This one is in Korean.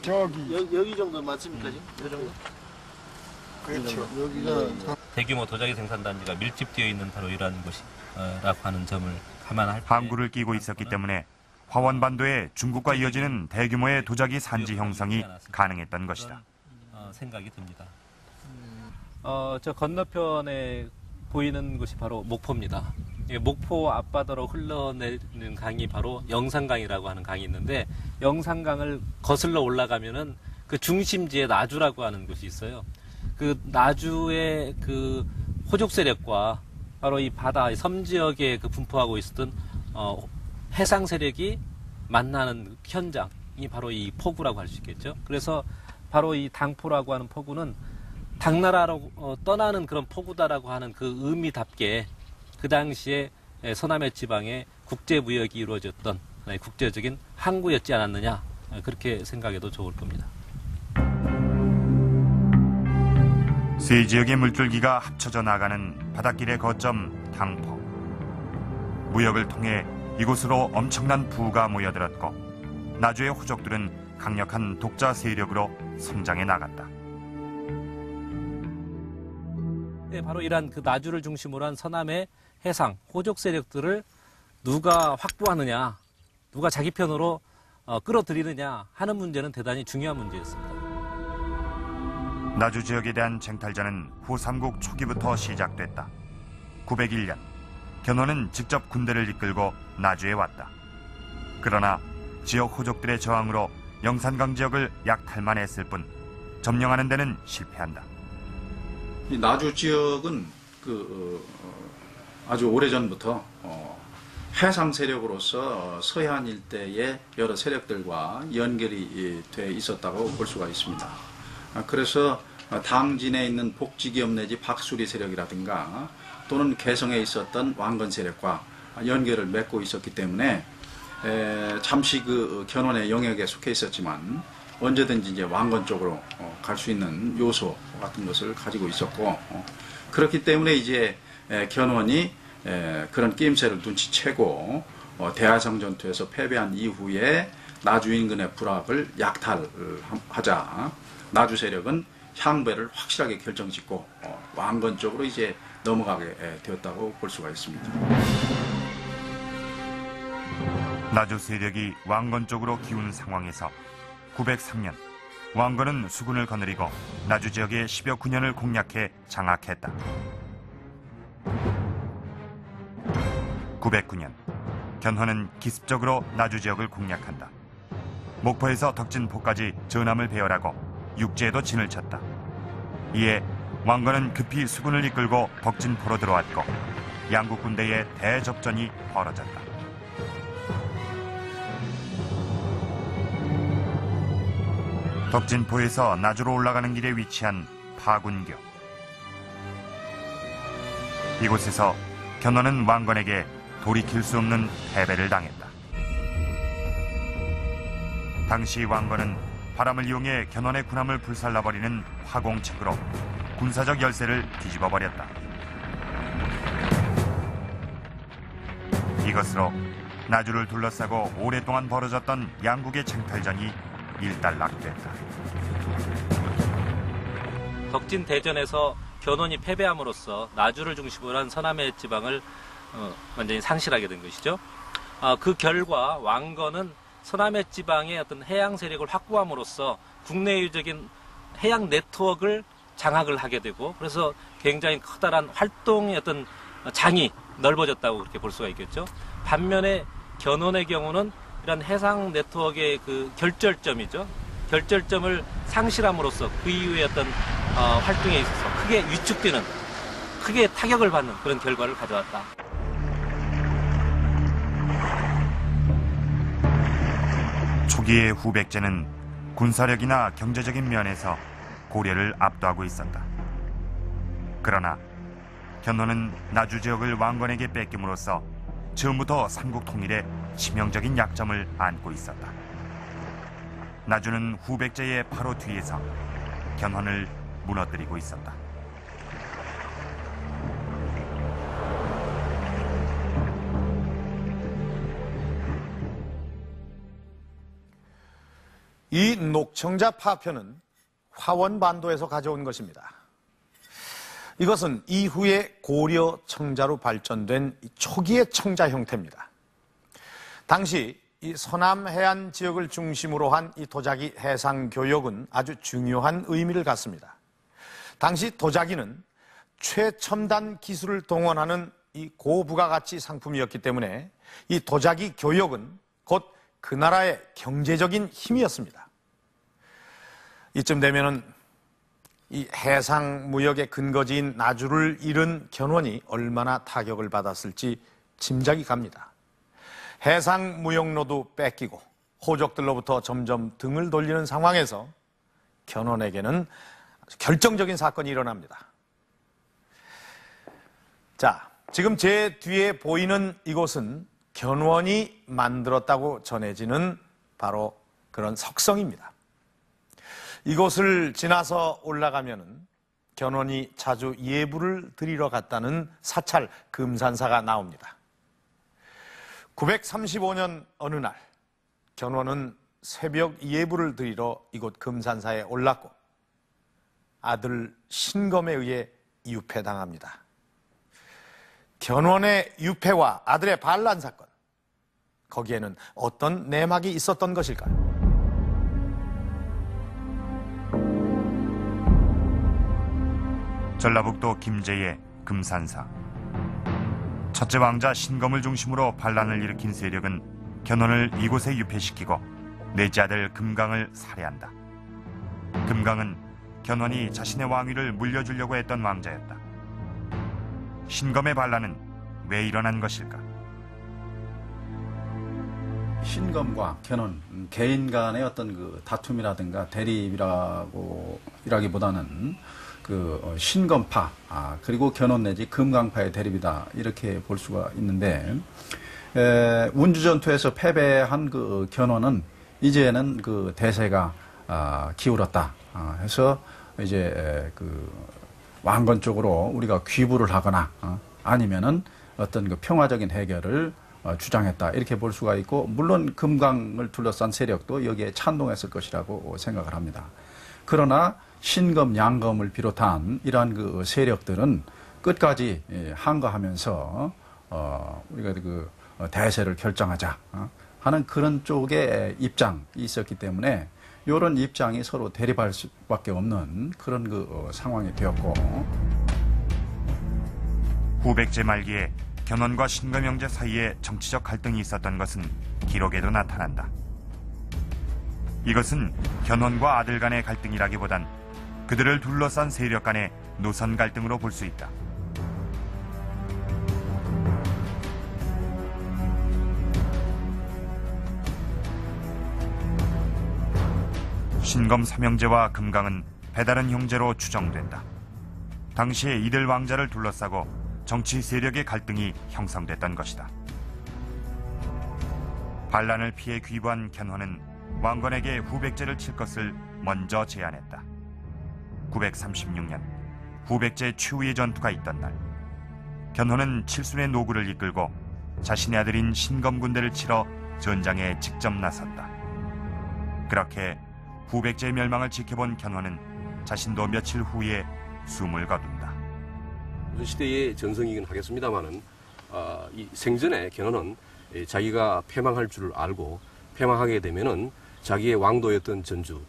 저기. 여기 정도 맞습니까 지금? 이 정도? 그렇죠. 여기가 대규모 도자기 생산단지가 밀집되어 있는 바로 이러한 곳이라고 하는 점을 감안할 때 항구를 끼고 있었기 때문에 화원반도에 중국과 이어지는 대규모의 도자기 산지 형성이 가능했던 것이다. 생각이 듭니다. 저 건너편에 보이는 곳이 바로 목포입니다. 목포 앞바다로 흘러내리는 강이 바로 영산강이라고 하는 강이 있는데 영산강을 거슬러 올라가면은 그 중심지에 나주라고 하는 곳이 있어요. 그 나주의 그 호족 세력과 바로 이 바다, 섬 지역에 그 분포하고 있었던 해상 세력이 만나는 현장이 바로 이 포구라고 할 수 있겠죠. 그래서 바로 이 당포라고 하는 포구는 당나라로 떠나는 그런 포구다라고 하는 그 의미답게 그 당시에 서남해 지방에 국제 무역이 이루어졌던 국제적인 항구였지 않았느냐, 그렇게 생각해도 좋을 겁니다. 세 지역의 물줄기가 합쳐져 나가는 바닷길의 거점 당포. 무역을 통해 이곳으로 엄청난 부가 모여들었고 나주의 호족들은 강력한 독자 세력으로 성장해 나갔다. 바로 이러한 그 나주를 중심으로 한 서남의 해상, 호족 세력들을 누가 확보하느냐, 누가 자기 편으로 끌어들이느냐 하는 문제는 대단히 중요한 문제였습니다. 나주 지역에 대한 쟁탈전은 후 삼국 초기부터 시작됐다. 901년, 견훤은 직접 군대를 이끌고 나주에 왔다. 그러나 지역 호족들의 저항으로 영산강 지역을 약탈만 했을 뿐 점령하는 데는 실패한다. 이 나주 지역은 아주 오래전부터 해상 세력으로서 서해안 일대의 여러 세력들과 연결이 돼 있었다고 볼 수가 있습니다. 그래서 당진에 있는 복지기업 내지 박수리 세력이라든가 또는 개성에 있었던 왕건 세력과 연결을 맺고 있었기 때문에 잠시 그 견훤의 영역에 속해 있었지만 언제든지 이제 왕건 쪽으로 갈 수 있는 요소 같은 것을 가지고 있었고, 그렇기 때문에 이제 견훤이 그런 끼임새를 눈치채고 대하성 전투에서 패배한 이후에 나주 인근의 부락을 약탈하자 나주 세력은 향배를 확실하게 결정짓고 왕건 쪽으로 이제 넘어가게 되었다고 볼 수가 있습니다. 나주 세력이 왕건 쪽으로 기운 상황에서 903년 왕건은 수군을 거느리고 나주 지역의 10여 군현을 공략해 장악했다. 909년 견훤은 기습적으로 나주 지역을 공략한다. 목포에서 덕진포까지 전함을 배열하고 육지에도 진을 쳤다. 이에 왕건은 급히 수군을 이끌고 덕진포로 들어왔고 양국 군대의 대접전이 벌어졌다. 덕진포에서 나주로 올라가는 길에 위치한 파군교. 이곳에서 견훤은 왕건에게 돌이킬 수 없는 패배를 당했다. 당시 왕건은 바람을 이용해 견훤의 군함을 불살라버리는 화공책으로 군사적 열세를 뒤집어버렸다. 이것으로 나주를 둘러싸고 오랫동안 벌어졌던 양국의 쟁탈전이 일단락됐다. 덕진 대전에서 견훤이 패배함으로써 나주를 중심으로 한 서남해 지방을 완전히 상실하게 된 것이죠. 그 결과 왕건은 서남해 지방의 어떤 해양 세력을 확보함으로써 국내유적인 해양 네트워크를 장악을 하게 되고, 그래서 굉장히 커다란 활동의 어떤 장이 넓어졌다고 그렇게 볼 수가 있겠죠. 반면에 견훤의 경우는 이런 해상 네트워크의 그 결절점이죠. 결절점을 상실함으로써 그 이후에 어떤 활동에 있어서 크게 위축되는, 크게 타격을 받는 그런 결과를 가져왔다. 초기의 후백제는 군사력이나 경제적인 면에서 고려를 압도하고 있었다. 그러나 견훤은 나주 지역을 왕건에게 뺏김으로써 처음부터 삼국 통일에 치명적인 약점을 안고 있었다. 나주는 후백제의 바로 뒤에서 견훤을 무너뜨리고 있었다. 이 녹청자 파편은 화원반도에서 가져온 것입니다. 이것은 이후에 고려 청자로 발전된 초기의 청자 형태입니다. 당시 이 서남 해안 지역을 중심으로 한 이 도자기 해상 교역은 아주 중요한 의미를 갖습니다. 당시 도자기는 최첨단 기술을 동원하는 이 고부가가치 상품이었기 때문에 이 도자기 교역은 곧 그 나라의 경제적인 힘이었습니다. 이쯤 되면은 이 해상 무역의 근거지인 나주를 잃은 견훤이 얼마나 타격을 받았을지 짐작이 갑니다. 해상 무역로도 뺏기고 호족들로부터 점점 등을 돌리는 상황에서 견훤에게는 아주 결정적인 사건이 일어납니다. 자, 지금 제 뒤에 보이는 이곳은 견훤이 만들었다고 전해지는 바로 그런 석성입니다. 이곳을 지나서 올라가면은 견훤이 자주 예불을 드리러 갔다는 사찰 금산사가 나옵니다. 935년 어느 날 견훤은 새벽 예불을 드리러 이곳 금산사에 올랐고 아들 신검에 의해 유폐당합니다. 견훤의 유폐와 아들의 반란 사건, 거기에는 어떤 내막이 있었던 것일까요? 전라북도 김제의 금산사. 첫째 왕자 신검을 중심으로 반란을 일으킨 세력은 견훤을 이곳에 유폐시키고 넷째 아들 금강을 살해한다. 금강은 견훤이 자신의 왕위를 물려주려고 했던 왕자였다. 신검의 반란은 왜 일어난 것일까? 신검과 견훤 개인 간의 어떤 그 다툼이라든가 대립이라기보다는 그 신검파 그리고 견훤 내지 금강파의 대립이다 이렇게 볼 수가 있는데 운주전투에서 패배한 그 견훤은 이제는 그 대세가 기울었다 해서 이제 그 왕건 쪽으로 우리가 귀부를 하거나 아니면은 어떤 그 평화적인 해결을 주장했다 이렇게 볼 수가 있고 물론 금강을 둘러싼 세력도 여기에 찬동했을 것이라고 생각을 합니다. 그러나 신검, 양검을 비롯한 이러한 그 세력들은 끝까지 항거하면서 우리가 그 대세를 결정하자 하는 그런 쪽의 입장이 있었기 때문에 이런 입장이 서로 대립할 수밖에 없는 그런 그 상황이 되었고 후백제 말기에 견훤과 신검 형제 사이에 정치적 갈등이 있었던 것은 기록에도 나타난다. 이것은 견훤과 아들 간의 갈등이라기보단 그들을 둘러싼 세력 간의 노선 갈등으로 볼 수 있다. 신검 삼형제와 금강은 배다른 형제로 추정된다. 당시에 이들 왕자를 둘러싸고 정치 세력의 갈등이 형성됐던 것이다. 반란을 피해 귀부한 견훤은 왕건에게 후백제를 칠 것을 먼저 제안했다. 936년 후백제 추위의 전투가 있던 날 견훤은 칠순의 노구를 이끌고 자신의 아들인 신검 군대를 치러 전장에 직접 나섰다. 그렇게 후백제의 멸망을 지켜본 견훤은 자신도 며칠 후에 숨을 거둔다. 시대의 전성이긴 하겠습니다만은 이 생전에 견훤은 자기가 패망할 줄을 알고 패망하게 되면은 자기의 왕도였던 전주